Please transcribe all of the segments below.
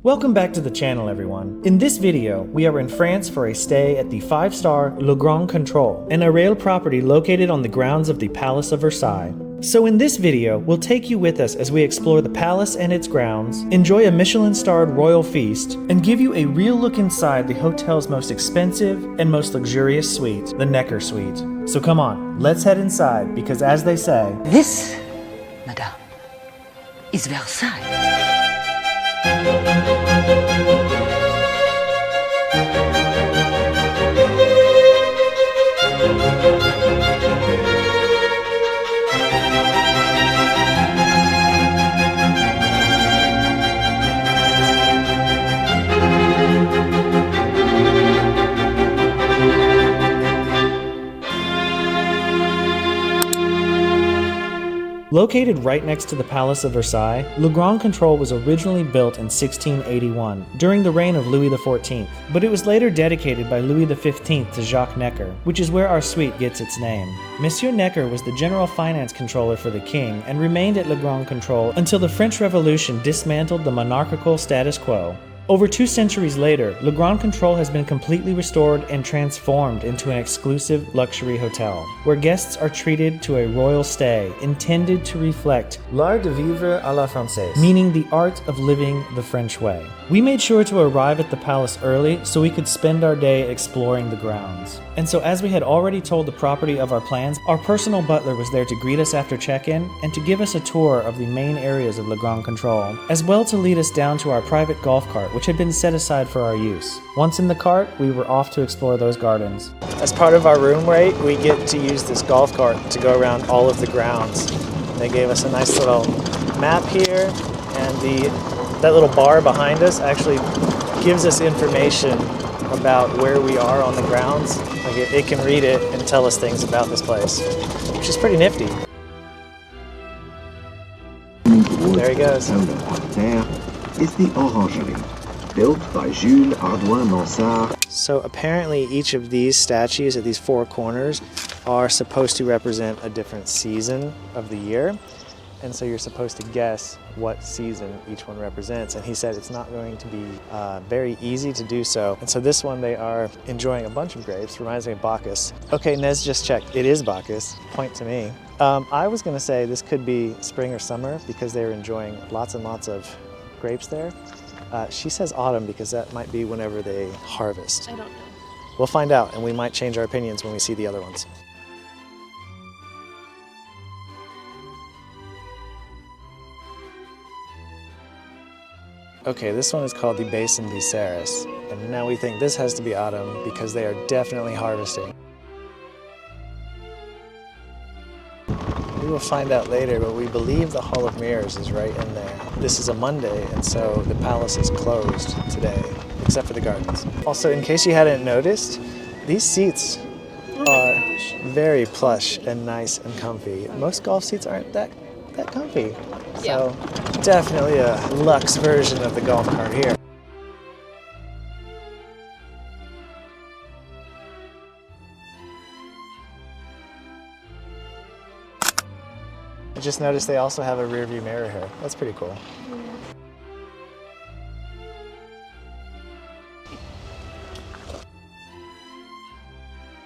Welcome back to the channel, everyone. In this video, we are in France for a stay at the 5-star Le Grand Contrôle, an Airelles property located on the grounds of the Palace of Versailles. So in this video, we'll take you with us as we explore the palace and its grounds, enjoy a Michelin-starred Royal Feast, and give you a real look inside the hotel's most expensive and most luxurious suite, the Necker Suite. So come on, let's head inside, because as they say, This, madame, is Versailles. Located right next to the Palace of Versailles, Le Grand Contrôle was originally built in 1681, during the reign of Louis XIV, but it was later dedicated by Louis XV to Jacques Necker, which is where our suite gets its name. Monsieur Necker was the general finance controller for the king and remained at Le Grand Contrôle until the French Revolution dismantled the monarchical status quo. Over 2 centuries later, Le Grand Contrôle has been completely restored and transformed into an exclusive luxury hotel, where guests are treated to a royal stay intended to reflect l'art de vivre à la française, meaning the art of living the French way. We made sure to arrive at the palace early so we could spend our day exploring the grounds. And so as we had already told the property of our plans, our personal butler was there to greet us after check-in and to give us a tour of the main areas of Le Grand Contrôle, as well to lead us down to our private golf cart, which had been set aside for our use. Once in the cart, we were off to explore those gardens. As part of our room rate, we get to use this golf cart to go around all of the grounds. They gave us a nice little map here, and that little bar behind us actually gives us information about where we are on the grounds. Like it can read it and tell us things about this place, which is pretty nifty. There he goes. Is the Orangerie, built by Jules Ardouin-Mansart. So apparently each of these statues at these 4 corners are supposed to represent a different season of the year. And so you're supposed to guess what season each one represents. And he said it's not going to be very easy to do so. And so this one, they are enjoying a bunch of grapes. Reminds me of Bacchus. Okay, Inez just checked. It is Bacchus. Point to me. I was going to say this could be spring or summer because they're enjoying lots and lots of grapes there. She says autumn because that might be whenever they harvest. I don't know. We'll find out, and we might change our opinions when we see the other ones. Okay, this one is called the Basin de Ceres, and now we think this has to be autumn because they are definitely harvesting. We will find out later, but we believe the Hall of Mirrors is right in there. This is a Monday, and so the palace is closed today, except for the gardens. Also, in case you hadn't noticed, these seats are very plush and nice and comfy. Most golf seats aren't that comfy. So definitely a luxe version of the golf cart here. I just noticed they also have a rear view mirror here. That's pretty cool.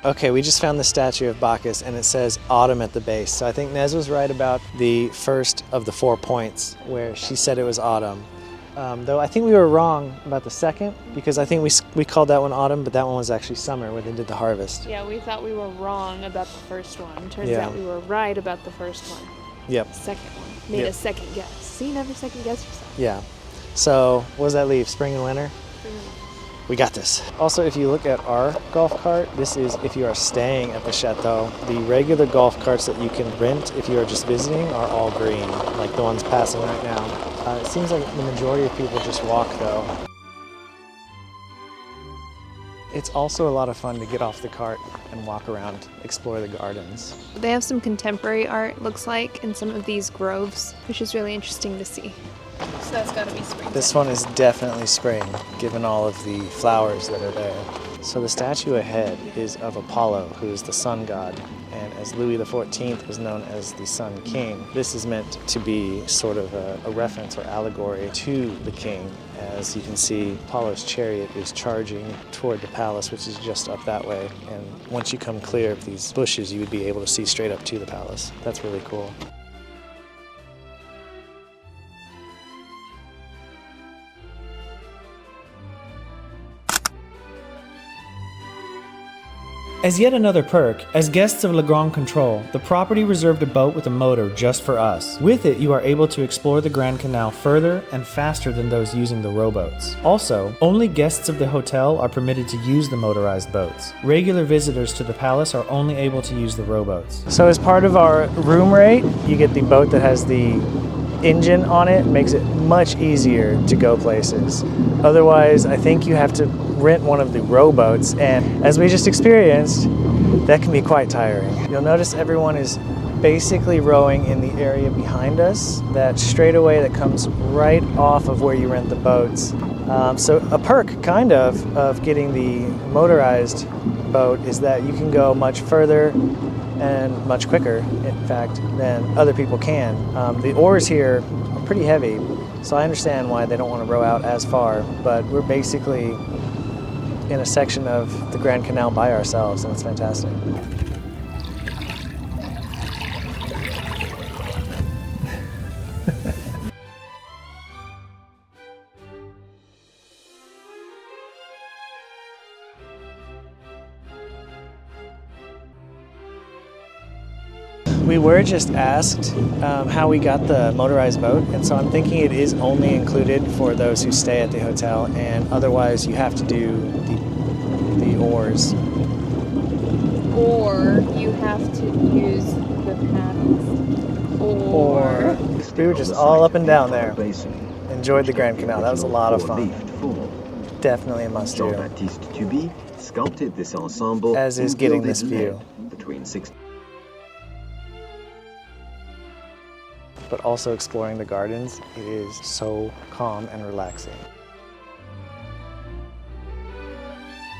Okay, we just found the statue of Bacchus and it says autumn at the base. So I think Nez was right about the first of the 4 points where she said it was autumn. Though I think we were wrong about the second because I think we called that one autumn, but that one was actually summer when they did the harvest. Yeah, we thought we were wrong about the first one. Turns out we were right about the first one. Yep. Second one. Made a second guess. See, never second guess yourself. Yeah. So what does that leave? Spring and winter? We got this. Also, if you look at our golf cart, this is if you are staying at the chateau. The regular golf carts that you can rent if you are just visiting are all green, like the ones passing right now. It seems like the majority of people just walk though. It's also a lot of fun to get off the cart and walk around, explore the gardens. They have some contemporary art, looks like, in some of these groves, which is really interesting to see. So that's gotta be spring. This one is definitely spring, given all of the flowers that are there. So the statue ahead is of Apollo, who is the sun god, and as Louis XIV was known as the Sun King, this is meant to be sort of a reference or allegory to the king As you can see, Apollo's chariot is charging toward the palace, which is just up that way. And once you come clear of these bushes, you would be able to see straight up to the palace. That's really cool. As yet another perk, as guests of Le Grand Contrôle, the property reserved a boat with a motor just for us. With it, you are able to explore the Grand Canal further and faster than those using the rowboats. Also, only guests of the hotel are permitted to use the motorized boats. Regular visitors to the palace are only able to use the rowboats. So as part of our room rate, you get the boat that has the engine on it. Makes it much easier to go places. Otherwise, I think you have to rent one of the rowboats, and as we just experienced, that can be quite tiring. You'll notice everyone is basically rowing in the area behind us, that straightaway that comes right off of where you rent the boats. So a perk, kind of getting the motorized boat is that you can go much further and much quicker, in fact, than other people can. The oars here are pretty heavy, so I understand why they don't want to row out as far, but we're basically in a section of the Grand Canal by ourselves, and it's fantastic. We were just asked how we got the motorized boat, and so I'm thinking it is only included for those who stay at the hotel, and otherwise you have to do the oars. Or you have to use the paddles. Or we were just all up and down there. Enjoyed the Grand Canal. That was a lot of fun. Definitely a must do. As is getting this view. But also exploring the gardens. It is so calm and relaxing.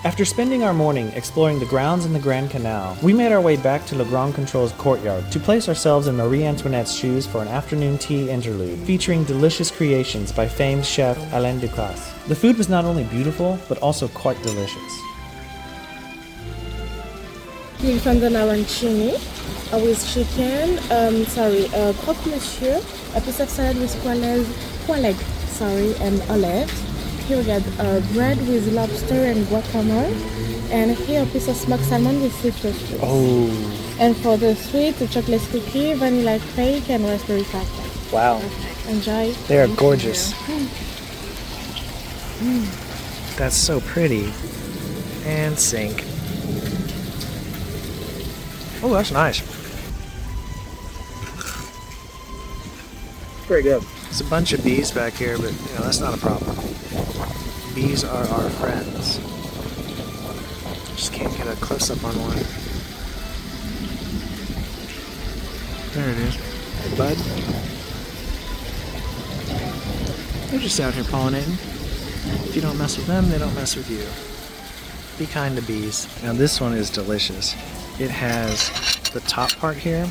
After spending our morning exploring the grounds in the Grand Canal, we made our way back to Le Grand Contrôle's courtyard to place ourselves in Marie Antoinette's shoes for an afternoon tea interlude, featuring delicious creations by famed chef Alain Ducasse. The food was not only beautiful, but also quite delicious. Une fondant arancini with chicken, croque monsieur, a piece of salad with pois leg, and olives. Here we got bread with lobster and guacamole, and here a piece of smoked salmon with citrus juice. Oh. And for the sweet, the chocolate cookie, vanilla cake, and raspberry cracker. Wow. Enjoy. They are gorgeous. That's so pretty. And sink. Oh, that's nice. Very good. There's a bunch of bees back here, but that's not a problem. Bees are our friends. Just can't get a close-up on one. There it is. Hey, bud. They're just out here pollinating. If you don't mess with them, they don't mess with you. Be kind to bees. Now this one is delicious. It has the top part here,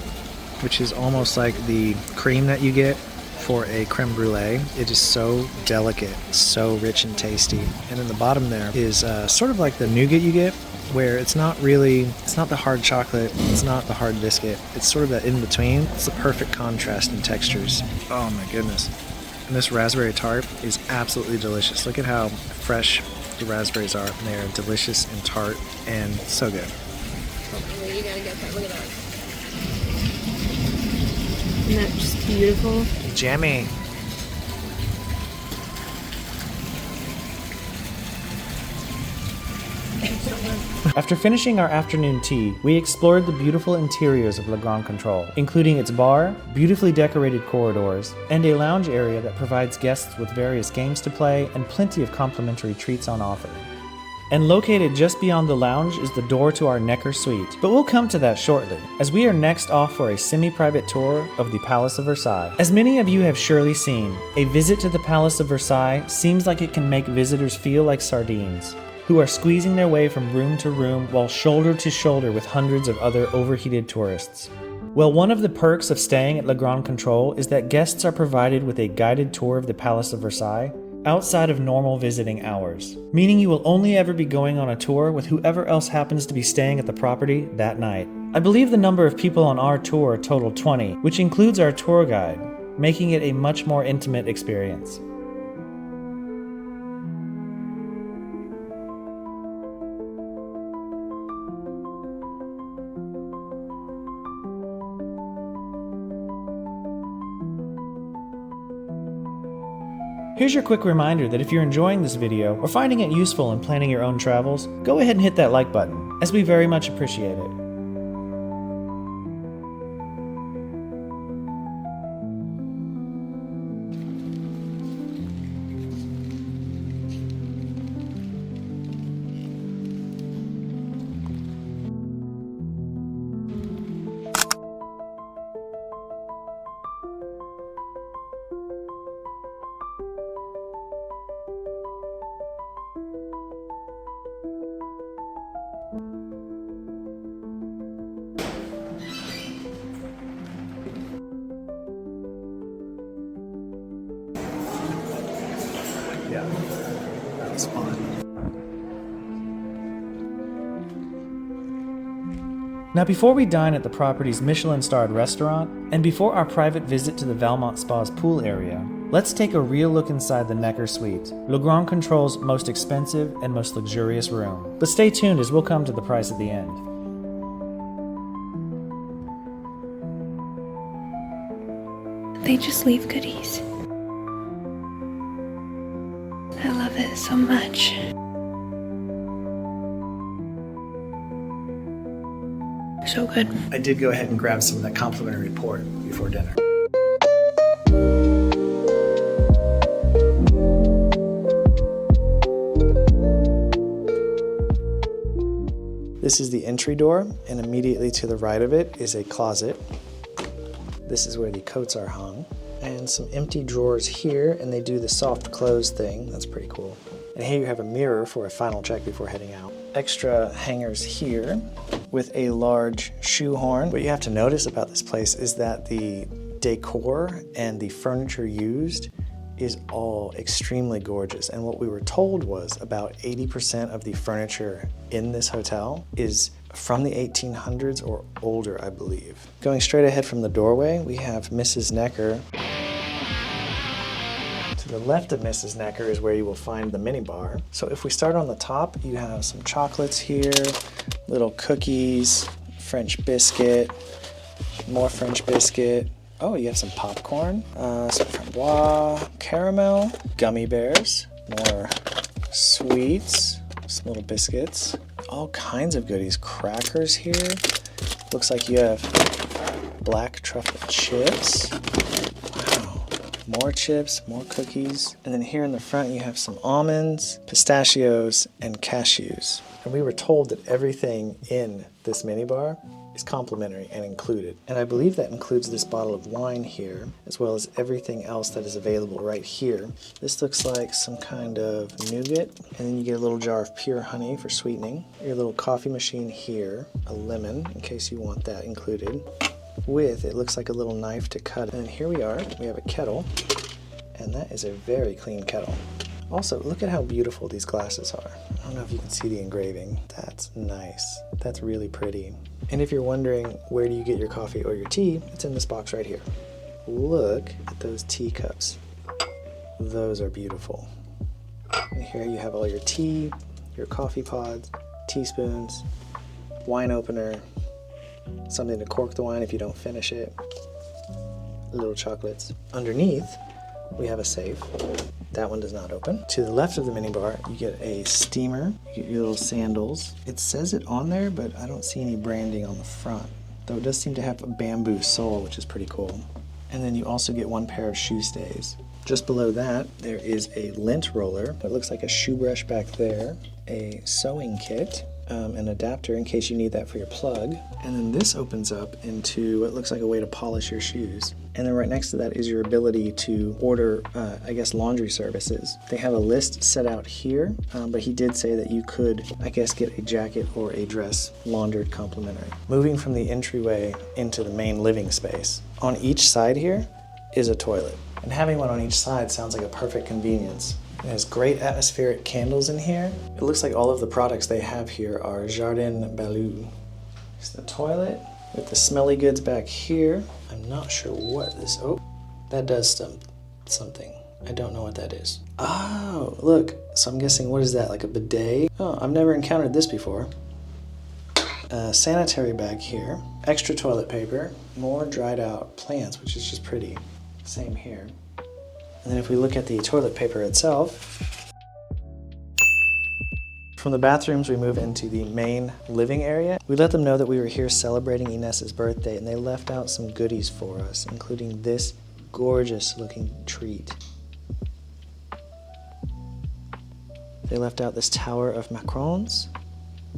which is almost like the cream that you get for a creme brulee. It is so delicate, so rich and tasty. And then the bottom there is sort of like the nougat you get, where it's not the hard chocolate, it's not the hard biscuit. It's sort of that in between. It's the perfect contrast in textures. Oh my goodness. And this raspberry tart is absolutely delicious. Look at how fresh the raspberries are. And they are delicious and tart and so good. You gotta get that. Look at that. Isn't that just beautiful? Jammy. After finishing our afternoon tea, we explored the beautiful interiors of Le Grand Contrôle, including its bar, beautifully decorated corridors, and a lounge area that provides guests with various games to play and plenty of complimentary treats on offer. And located just beyond the lounge is the door to our Necker suite, but we'll come to that shortly, as we are next off for a semi-private tour of the Palace of Versailles. As many of you have surely seen, a visit to the Palace of Versailles seems like it can make visitors feel like sardines, who are squeezing their way from room to room while shoulder to shoulder with hundreds of other overheated tourists. Well, one of the perks of staying at Le Grand Contrôle is that guests are provided with a guided tour of the Palace of Versailles, outside of normal visiting hours, meaning you will only ever be going on a tour with whoever else happens to be staying at the property that night. I believe the number of people on our tour totaled 20, which includes our tour guide, making it a much more intimate experience. Here's your quick reminder that if you're enjoying this video or finding it useful in planning your own travels, go ahead and hit that like button, as we very much appreciate it. Yeah, that was fun. Now before we dine at the property's Michelin-starred restaurant, and before our private visit to the Valmont Spa's pool area, let's take a real look inside the Necker Suite, Le Grand Contrôle's most expensive and most luxurious room. But stay tuned as we'll come to the price at the end. They just leave goodies. I love it so much. So good. I did go ahead and grab some of that complimentary port before dinner. This is the entry door, and immediately to the right of it is a closet. This is where the coats are hung. And some empty drawers here, and they do the soft close thing. That's pretty cool. And here you have a mirror for a final check before heading out. Extra hangers here with a large shoehorn. What you have to notice about this place is that the decor and the furniture used is all extremely gorgeous. And what we were told was about 80% of the furniture in this hotel is from the 1800s or older, I believe. Going straight ahead from the doorway, we have Mrs. Necker. To the left of Mrs. Necker is where you will find the minibar. So if we start on the top, you have some chocolates here, little cookies, French biscuit, more French biscuit. Oh, you have some popcorn, some framboise, caramel, gummy bears, more sweets, some little biscuits, all kinds of goodies. Crackers here. Looks like you have black truffle chips. Wow. More chips, more cookies. And then here in the front you have some almonds, pistachios, and cashews. And we were told that everything in this minibar is complimentary and included. And I believe that includes this bottle of wine here, as well as everything else that is available right here. This looks like some kind of nougat, and then you get a little jar of pure honey for sweetening, your little coffee machine here, a lemon in case you want that included, with, it looks like a little knife to cut. And then here we are, we have a kettle, and that is a very clean kettle. Also, look at how beautiful these glasses are. I don't know if you can see the engraving. That's nice. That's really pretty. And if you're wondering where do you get your coffee or your tea, it's in this box right here. Look at those teacups. Those are beautiful. And here you have all your tea, your coffee pods, teaspoons, wine opener, something to cork the wine if you don't finish it, little chocolates. Underneath, we have a safe. That one does not open. To the left of the minibar, you get a steamer, you get your little sandals. It says it on there, but I don't see any branding on the front, though it does seem to have a bamboo sole, which is pretty cool. And then you also get one pair of shoe stays. Just below that, there is a lint roller. It looks like a shoe brush back there, a sewing kit, an adapter in case you need that for your plug. And then this opens up into what looks like a way to polish your shoes. And then right next to that is your ability to order, I guess, laundry services. They have a list set out here, but he did say that you could, I guess, get a jacket or a dress laundered complimentary. Moving from the entryway into the main living space, on each side here is a toilet. And having one on each side sounds like a perfect convenience. It has great atmospheric candles in here. It looks like all of the products they have here are Jardin Balou. It's the toilet with the smelly goods back here. I'm not sure what this, oh, that does something. I don't know what that is. Oh, look, so I'm guessing, what is that, like a bidet? Oh, I've never encountered this before. A sanitary bag here, extra toilet paper, more dried out plants, which is just pretty. Same here. And then if we look at the toilet paper itself, from the bathrooms we move into the main living area. We let them know that we were here celebrating Inez's birthday, and they left out some goodies for us, including this gorgeous looking treat. They left out this tower of macarons,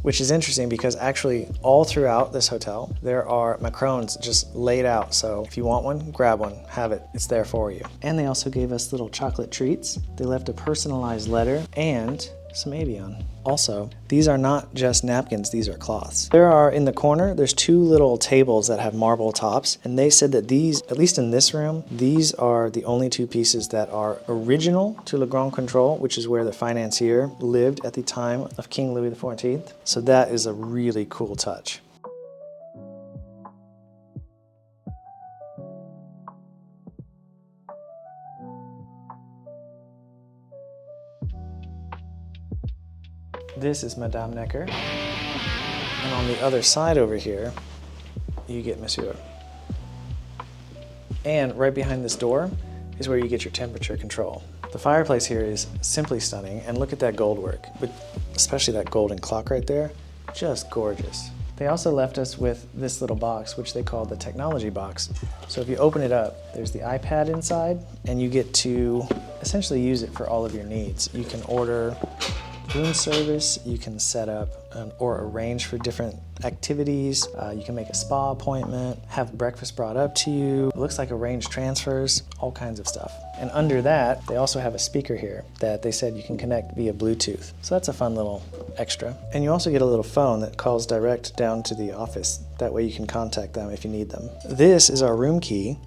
which is interesting because actually all throughout this hotel, there are macarons just laid out. So if you want one, grab one, have it, it's there for you. And they also gave us little chocolate treats. They left a personalized letter and some Avion. Also, these are not just napkins, these are cloths. There are, in the corner, there's two little tables that have marble tops, and they said that these, at least in this room, these are the only two pieces that are original to Le Grand Contrôle, which is where the financier lived at the time of King Louis XIV. So that is a really cool touch. This is Madame Necker. And on the other side over here, you get Monsieur. And right behind this door is where you get your temperature control. The fireplace here is simply stunning, and look at that gold work, but especially that golden clock right there, just gorgeous. They also left us with this little box, which they call the technology box. So if you open it up, there's the iPad inside, and you get to essentially use it for all of your needs. You can order room service, you can set up or arrange for different activities, you can make a spa appointment, have breakfast brought up to you, it looks like arrange transfers, all kinds of stuff. And under that, they also have a speaker here that they said you can connect via Bluetooth. So that's a fun little extra. And you also get a little phone that calls direct down to the office. That way you can contact them if you need them. This is our room key.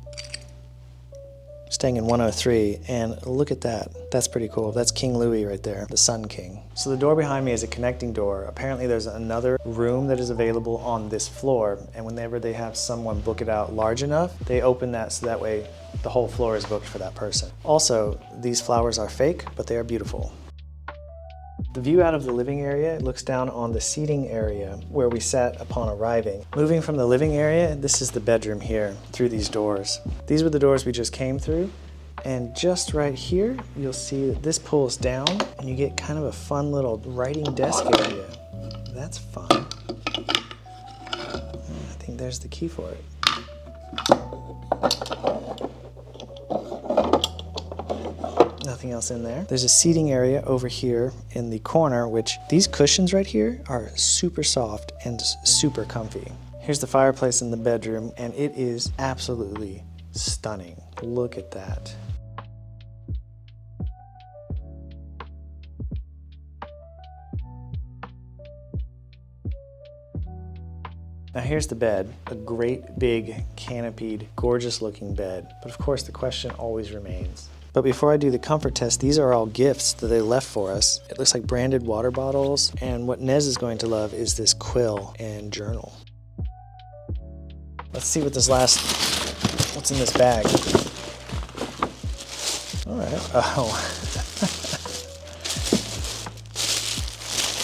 Staying in 103, and look at that. That's pretty cool. That's King Louis right there, the Sun King. So the door behind me is a connecting door. Apparently there's another room that is available on this floor, and whenever they have someone book it out large enough, they open that so that way the whole floor is booked for that person. Also, these flowers are fake, but they are beautiful. The view out of the living area looks down on the seating area where we sat upon arriving. Moving from the living area, this is the bedroom here through these doors. These were the doors we just came through, and just right here, you'll see that this pulls down and you get kind of a fun little writing desk area. That's fun. I think there's the key for it. Nothing else in there. There's a seating area over here in the corner, which these cushions right here are super soft and super comfy. Here's the fireplace in the bedroom, and it is absolutely stunning. Look at that. Now here's the bed, a great big canopied, gorgeous looking bed. But of course the question always remains. But before I do the comfort test, these are all gifts that they left for us. It looks like branded water bottles, and what Inez is going to love is this quill and journal. Let's see what's in this bag. All right, oh.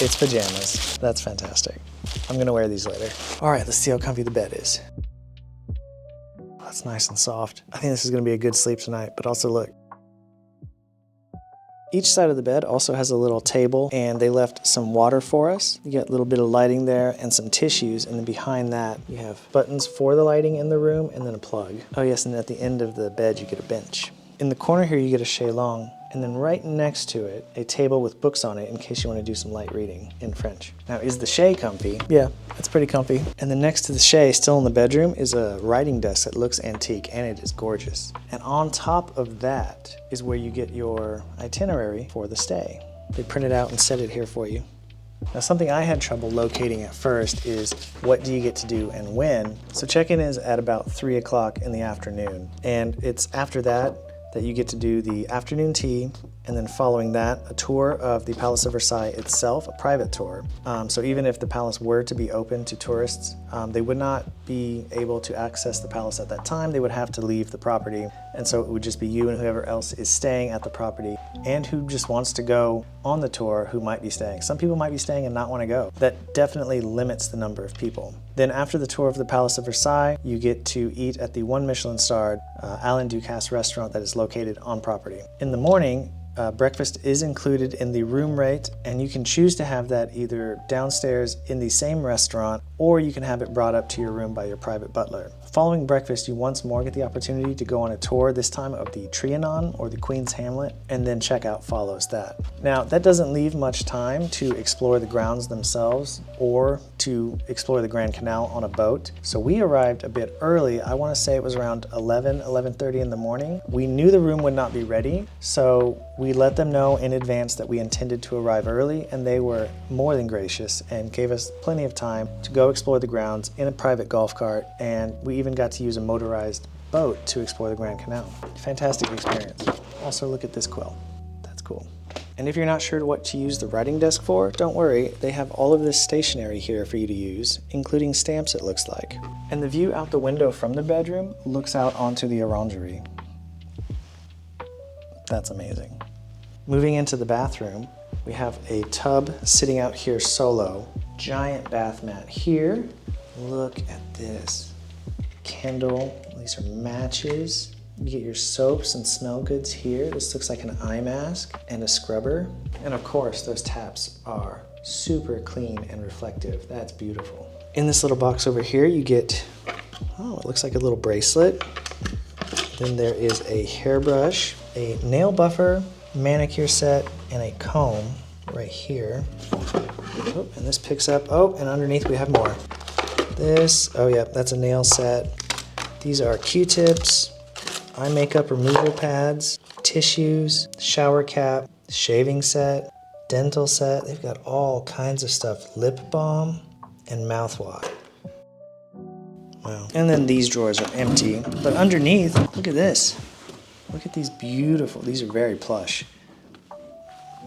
It's pajamas, that's fantastic. I'm gonna wear these later. All right, let's see how comfy the bed is. Oh, that's nice and soft. I think this is gonna be a good sleep tonight, but also look. Each side of the bed also has a little table, and they left some water for us. You got a little bit of lighting there and some tissues, and then behind that you have buttons for the lighting in the room and then a plug. Oh yes, and at the end of the bed you get a bench. In the corner here you get a chaise-longue, and then right next to it, a table with books on it in case you want to do some light reading in French. Now, is the chaise comfy? Yeah, it's pretty comfy. And then next to the chaise, still in the bedroom, is a writing desk that looks antique, and it is gorgeous. And on top of that is where you get your itinerary for the stay. They print it out and set it here for you. Now, something I had trouble locating at first is what do you get to do and when. So check-in is at about 3 o'clock in the afternoon, and it's after that you get to do the afternoon tea, And then following that, a tour of the Palace of Versailles itself, a private tour. So even if the palace were to be open to tourists, they would not be able to access the palace at that time. They would have to leave the property. And so it would just be you and whoever else is staying at the property and who just wants to go on the tour who might be staying. Some people might be staying and not want to go. That definitely limits the number of people. Then after the tour of the Palace of Versailles, you get to eat at the one Michelin-starred Alain Ducasse Restaurant that is located on property. In the morning, breakfast is included in the room rate, and you can choose to have that either downstairs in the same restaurant, or you can have it brought up to your room by your private butler. Following breakfast, you once more get the opportunity to go on a tour, this time of the Trianon or the Queen's Hamlet, and then checkout follows that. Now, that doesn't leave much time to explore the grounds themselves or to explore the Grand Canal on a boat. So we arrived a bit early. I want to say it was around 11:30 in the morning. We knew the room would not be ready, so we let them know in advance that we intended to arrive early, and they were more than gracious and gave us plenty of time to go explore the grounds in a private golf cart, and we even got to use a motorized boat to explore the Grand Canal. Fantastic experience. Also, look at this quill. That's cool. And if you're not sure what to use the writing desk for, don't worry, they have all of this stationery here for you to use, including stamps it looks like. And the view out the window from the bedroom looks out onto the orangery. That's amazing. Moving into the bathroom, we have a tub sitting out here solo. Giant bath mat here. Look at this. Candle, these are matches. You get your soaps and smell goods here. This looks like an eye mask and a scrubber. And of course, those taps are super clean and reflective. That's beautiful. In this little box over here, you get, oh, it looks like a little bracelet. Then there is a hairbrush, a nail buffer, manicure set, and a comb right here. Oh, and this picks up, oh, and underneath we have more. This, oh yeah, that's a nail set. These are Q-tips, eye makeup removal pads, tissues, shower cap, shaving set, dental set. They've got all kinds of stuff. Lip balm and mouthwash. Wow. And then these drawers are empty. But underneath, look at this. Look at these beautiful, these are very plush.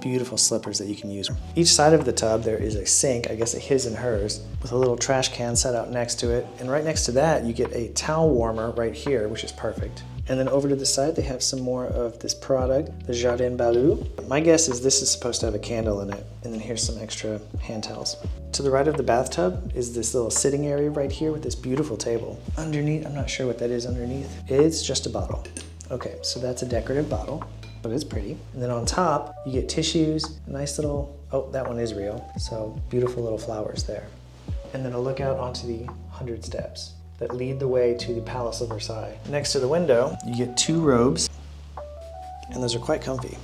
Beautiful slippers that you can use. Each side of the tub there is a sink, I guess a his and hers, with a little trash can set out next to it. And right next to that you get a towel warmer right here, which is perfect. And then over to the side they have some more of this product, the Jardin Balou. My guess is this is supposed to have a candle in it. And then here's some extra hand towels. To the right of the bathtub is this little sitting area right here with this beautiful table. Underneath, I'm not sure what that is underneath. It's just a bottle. Okay, so that's a decorative bottle, but it's pretty. And then on top, you get tissues, a nice little, oh, that one is real. So beautiful little flowers there. And then a look out onto the 100 steps that lead the way to the Palace of Versailles. Next to the window, you get 2 robes, and those are quite comfy.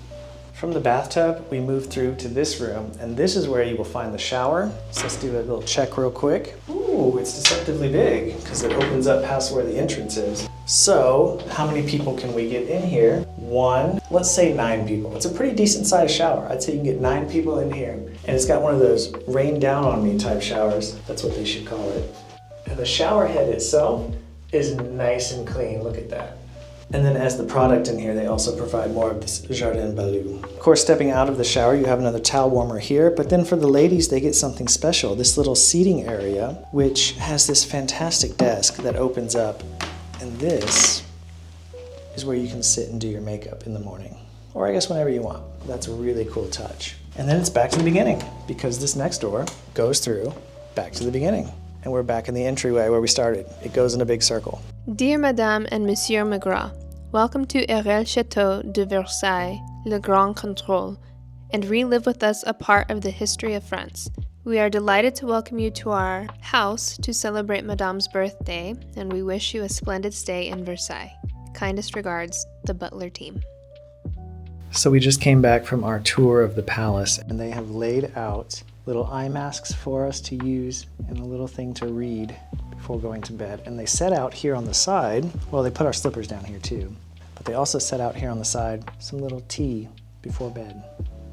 From the bathtub, we move through to this room, and this is where you will find the shower. So let's do a little check real quick. Ooh, it's deceptively big, because it opens up past where the entrance is. So, how many people can we get in here? 1, let's say 9 people. It's a pretty decent sized shower. I'd say you can get 9 people in here. And it's got one of those rain down on me type showers. That's what they should call it. And the shower head itself is nice and clean, look at that. And then as the product in here, they also provide more of this Jardin Balou. Of course, stepping out of the shower, you have another towel warmer here, but then for the ladies, they get something special, this little seating area, which has this fantastic desk that opens up. And this is where you can sit and do your makeup in the morning, or I guess whenever you want. That's a really cool touch. And then it's back to the beginning, because this next door goes through back to the beginning. And we're back in the entryway where we started. It goes in a big circle. Dear Madame and Monsieur Maigret, welcome to Airelles Château de Versailles, Le Grand Contrôle, and relive with us a part of the history of France. We are delighted to welcome you to our house to celebrate Madame's birthday, and we wish you a splendid stay in Versailles. Kindest regards, the Butler team. So we just came back from our tour of the palace, and they have laid out little eye masks for us to use and a little thing to read before going to bed. And they set out here on the side, well, they put our slippers down here too, but they also set out here on the side some little tea before bed.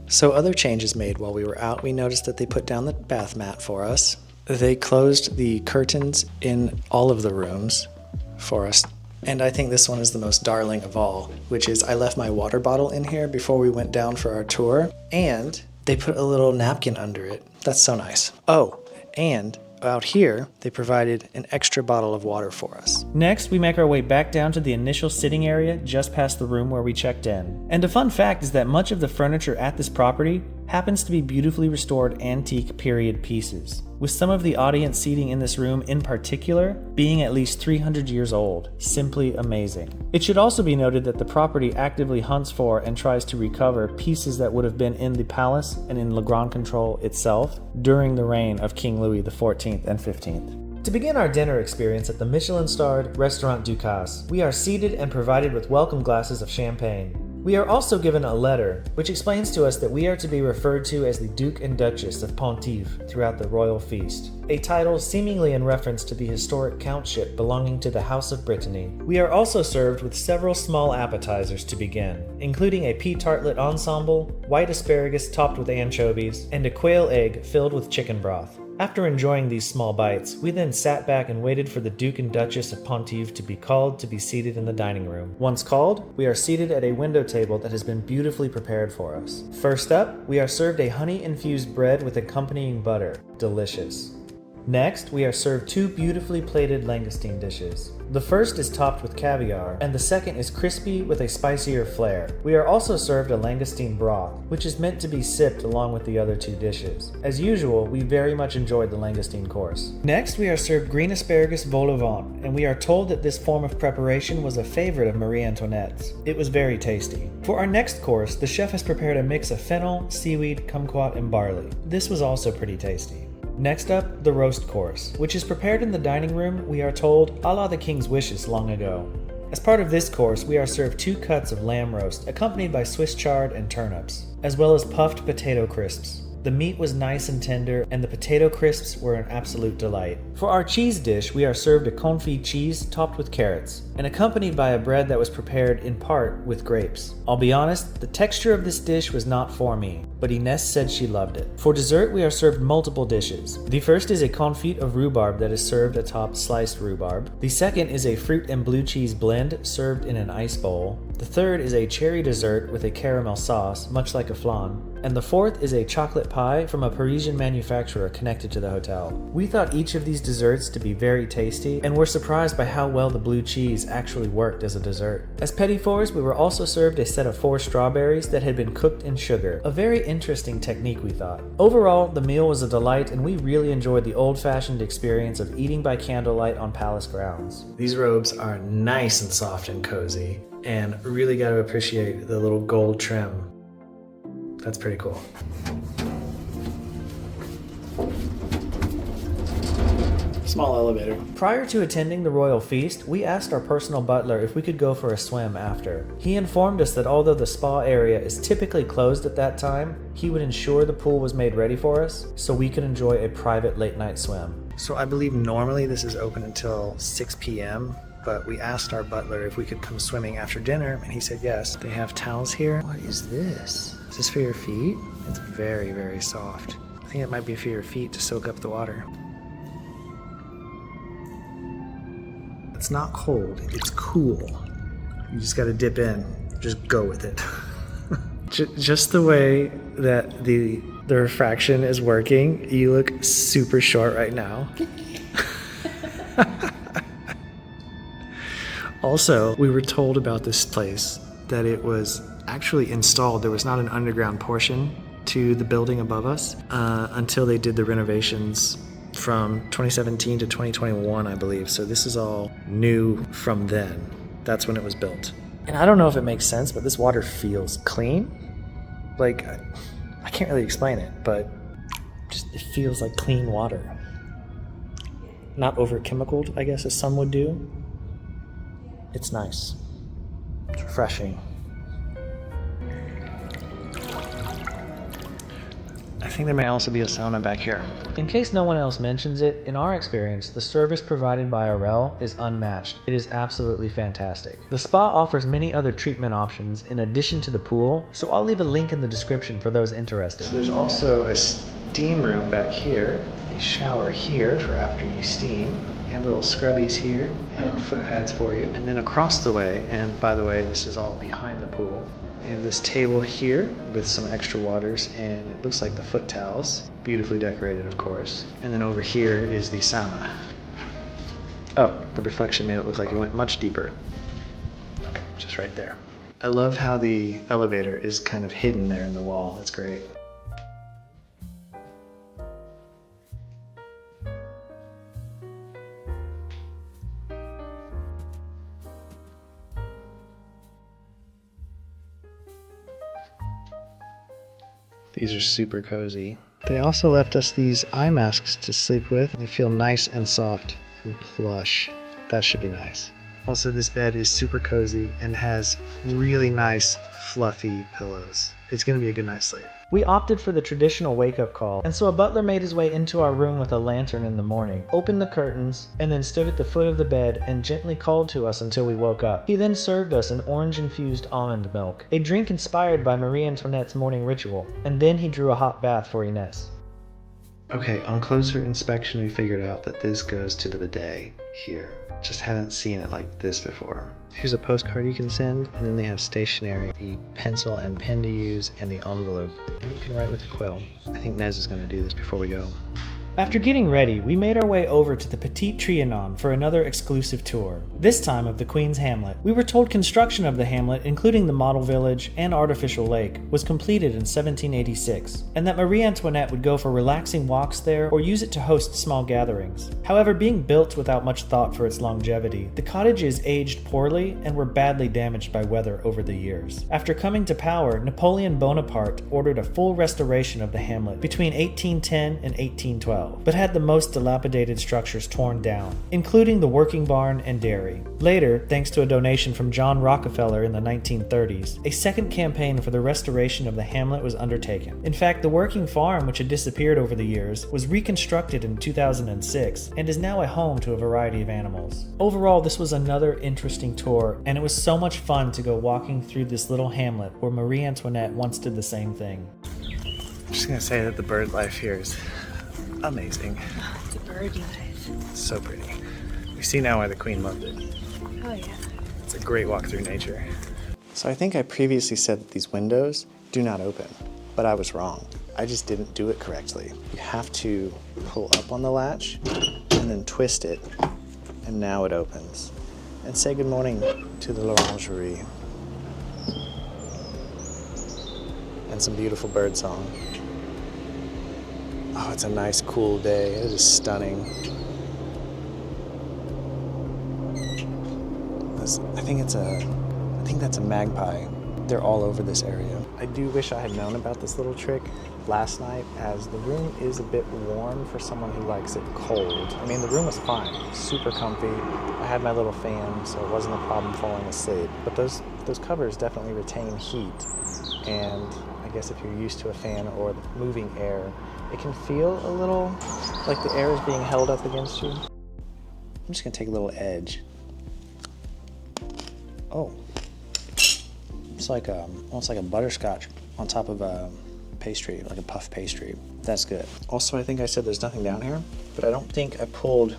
So other changes made while we were out. We noticed that they put down the bath mat for us. They closed the curtains in all of the rooms for us, And I think this one is the most darling of all, which is I left my water bottle in here before we went down for our tour, and they put a little napkin under it. That's so nice. Oh, and out here, they provided an extra bottle of water for us. Next, we make our way back down to the initial sitting area just past the room where we checked in. And a fun fact is that much of the furniture at this property happens to be beautifully restored antique period pieces, with some of the audience seating in this room in particular being at least 300 years old. Simply amazing. It should also be noted that the property actively hunts for and tries to recover pieces that would have been in the palace and in Le Grand Contrôle itself during the reign of King Louis XIV and XV. To begin our dinner experience at the Michelin-Starred Restaurant Ducasse, we are seated and provided with welcome glasses of champagne. We are also given a letter, which explains to us that we are to be referred to as the Duke and Duchess of Pontive throughout the Royal Feast, a title seemingly in reference to the historic countship belonging to the House of Brittany. We are also served with several small appetizers to begin, including a pea tartlet ensemble, white asparagus topped with anchovies, and a quail egg filled with chicken broth. After enjoying these small bites, we then sat back and waited for the Duke and Duchess of Pontive to be called to be seated in the dining room. Once called, we are seated at a window table that has been beautifully prepared for us. First up, we are served a honey-infused bread with accompanying butter. Delicious. Next, we are served two beautifully plated langoustine dishes. The first is topped with caviar, and the second is crispy with a spicier flair. We are also served a langoustine broth, which is meant to be sipped along with the other two dishes. As usual, we very much enjoyed the langoustine course. Next, we are served green asparagus vol au vent, and we are told that this form of preparation was a favorite of Marie Antoinette's. It was very tasty. For our next course, the chef has prepared a mix of fennel, seaweed, kumquat, and barley. This was also pretty tasty. Next up, the roast course, which is prepared in the dining room, we are told, a la the king's wishes long ago. As part of this course, we are served 2 cuts of lamb roast, accompanied by Swiss chard and turnips, as well as puffed potato crisps. The meat was nice and tender, and the potato crisps were an absolute delight. For our cheese dish, we are served a confit cheese topped with carrots, and accompanied by a bread that was prepared in part with grapes. I'll be honest, the texture of this dish was not for me, but Inez said she loved it. For dessert, we are served multiple dishes. The first is a confit of rhubarb that is served atop sliced rhubarb. The second is a fruit and blue cheese blend served in an ice bowl. The third is a cherry dessert with a caramel sauce, much like a flan. And the fourth is a chocolate pie from a Parisian manufacturer connected to the hotel. We thought each of these desserts to be very tasty, and were surprised by how well the blue cheese actually worked as a dessert. As petit fours, we were also served a set of 4 strawberries that had been cooked in sugar. A very interesting technique, we thought. Overall, the meal was a delight, and we really enjoyed the old-fashioned experience of eating by candlelight on palace grounds. These robes are nice and soft and cozy, and really got to appreciate the little gold trim. That's pretty cool. Small elevator. Prior to attending the royal feast, we asked our personal butler if we could go for a swim after. He informed us that although the spa area is typically closed at that time, he would ensure the pool was made ready for us so we could enjoy a private late night swim. So I believe normally this is open until 6 p.m., but we asked our butler if we could come swimming after dinner, and he said yes. They have towels here. What is this? Is this for your feet? It's very, very soft. I think it might be for your feet to soak up the water. It's not cold, it's cool. You just gotta dip in, just go with it. Just the way that the refraction is working, you look super short right now. Also, we were told about this place that it was actually installed. There was not an underground portion to the building above us until they did the renovations from 2017 to 2021, I believe. So this is all new from then. That's when it was built. And I don't know if it makes sense, but this water feels clean. Like, I can't really explain it, but just it feels like clean water. Not over-chemicaled, I guess, as some would do. It's nice. It's refreshing. I think there may also be a sauna back here. In case no one else mentions it, in our experience, the service provided by Airelles is unmatched. It is absolutely fantastic. The spa offers many other treatment options in addition to the pool, so I'll leave a link in the description for those interested. There's also a steam room back here, a shower here for after you steam, have little scrubbies here and foot pads for you. And then across the way, and by the way, this is all behind the pool, we have this table here with some extra waters, and it looks like the foot towels. Beautifully decorated, of course. And then over here is the sauna. Oh, the reflection made it look like it went much deeper. Just right there. I love how the elevator is kind of hidden there in the wall. That's great. These are super cozy. They also left us these eye masks to sleep with. They feel nice and soft and plush. That should be nice. Also, this bed is super cozy and has really nice fluffy pillows. It's gonna be a good night's sleep. We opted for the traditional wake-up call, and so a butler made his way into our room with a lantern in the morning, opened the curtains, and then stood at the foot of the bed and gently called to us until we woke up. He then served us an orange-infused almond milk, a drink inspired by Marie Antoinette's morning ritual, and then he drew a hot bath for Inez. Okay, on closer inspection we figured out that this goes to the bidet here. Just hadn't seen it like this before. Here's a postcard you can send, and then they have stationery, the pencil and pen to use, and the envelope. And you can write with a quill. I think Inez is going to do this before we go. After getting ready, we made our way over to the Petite Trianon for another exclusive tour, this time of the Queen's Hamlet. We were told construction of the Hamlet, including the model village and artificial lake, was completed in 1786, and that Marie Antoinette would go for relaxing walks there or use it to host small gatherings. However, being built without much thought for its longevity, the cottages aged poorly and were badly damaged by weather over the years. After coming to power, Napoleon Bonaparte ordered a full restoration of the Hamlet between 1810 and 1812. But had the most dilapidated structures torn down, including the working barn and dairy. Later, thanks to a donation from John Rockefeller in the 1930s, a second campaign for the restoration of the Hamlet was undertaken. In fact, the working farm, which had disappeared over the years, was reconstructed in 2006 and is now a home to a variety of animals. Overall, this was another interesting tour, and it was so much fun to go walking through this little hamlet where Marie Antoinette once did the same thing. I'm just gonna say that the bird life here is amazing. Oh, it's a bird life. It's so pretty. We see now why the Queen loved it. Oh yeah. It's a great walk through nature. So I think I previously said that these windows do not open, but I was wrong. I just didn't do it correctly. You have to pull up on the latch and then twist it, and now it opens. And say good morning to the L'Orangerie. And some beautiful bird song. Oh, it's a nice, cool day. It is stunning. I think that's a magpie. They're all over this area. I do wish I had known about this little trick last night, as the room is a bit warm for someone who likes it cold. I mean, the room was fine, super comfy. I had my little fan, so it wasn't a problem falling asleep. But those covers definitely retain heat, and I guess if you're used to a fan or moving air, it can feel a little like the air is being held up against you. I'm just gonna take a little edge. Oh, it's like almost like a butterscotch on top of a pastry, like a puff pastry. That's good. Also, I think I said there's nothing down here, but I don't think I pulled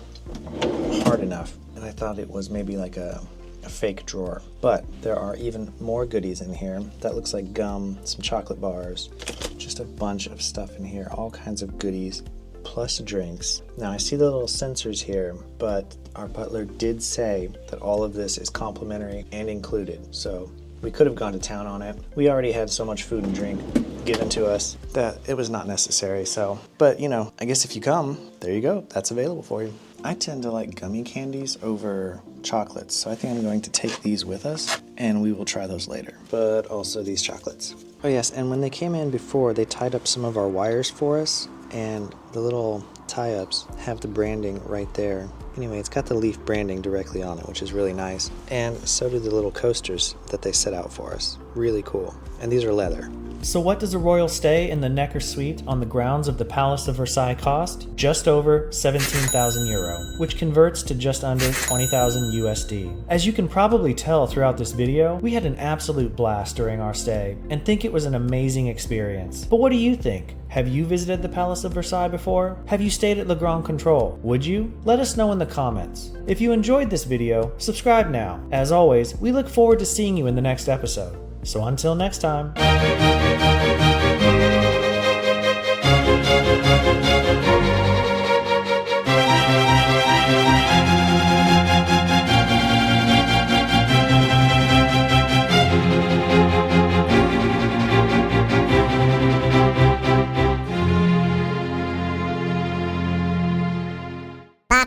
hard enough, and I thought it was maybe like a fake drawer. But there are even more goodies in here. That looks like gum, some chocolate bars, just a bunch of stuff in here, all kinds of goodies, plus drinks. Now I see the little sensors here, but our butler did say that all of this is complimentary and included, so we could have gone to town on it. We already had so much food and drink given to us that it was not necessary, so. But you know, I guess if you come, there you go, that's available for you. I tend to like gummy candies over chocolates, so I think I'm going to take these with us, and we will try those later. But also these chocolates. Oh yes, and when they came in before, they tied up some of our wires for us, and the little tie-ups have the branding right there. Anyway, it's got the leaf branding directly on it, which is really nice. And so do the little coasters that they set out for us. Really cool. And these are leather. So what does a royal stay in the Necker Suite on the grounds of the Palace of Versailles cost? Just over 17,000 euro, which converts to just under 20,000 USD. As you can probably tell throughout this video, we had an absolute blast during our stay and think it was an amazing experience. But what do you think? Have you visited the Palace of Versailles before? Have you stayed at Le Grand Contrôle? Would you? Let us know in the comments. If you enjoyed this video, subscribe now. As always, we look forward to seeing you in the next episode. So until next time.